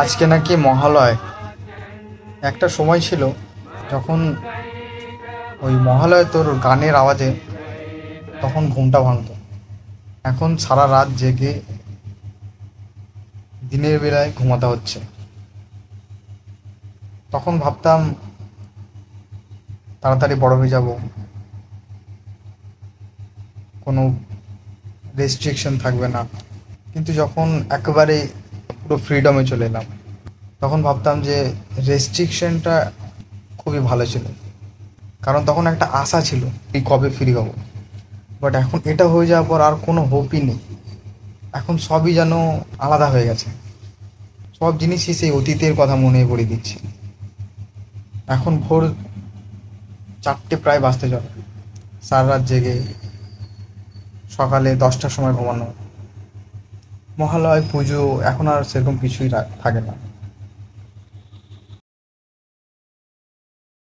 আজকে নাকি মহালয়। একটা সময় ছিল যখন ওই মহালয় তোর গানের আওয়াজে তখন ঘুমটা ভাঙতো। এখন সারা রাত জেগে দিনের বেলায় ঘুমাতে হচ্ছে। তখন ভাবতাম তাড়াতাড়ি বড় হয়ে যাব, কোনো রেস্ট্রিকশন থাকবে না। কিন্তু যখন একেবারে পুরো ফ্রিডমে চলে এলাম, তখন ভাবতাম যে রেস্ট্রিকশনটা খুবই ভালো ছিল। কারণ তখন একটা আশা ছিল এই কবে ফ্রি হব। বাট এখন এটা হয়ে যাওয়ার পর আর কোনো হোপই নেই। এখন সবই যেন আলাদা হয়ে গেছে। সব জিনিসই সেই অতীতের কথা মনে পড়ে দিচ্ছে। এখন ভোর 4টে প্রায় বাজতে চলে, সারা রাত জেগে সকালে 10টার সময় ঘুমানো। মহালয় পুজো এখন আর সেরকম কিছুই থাকে না।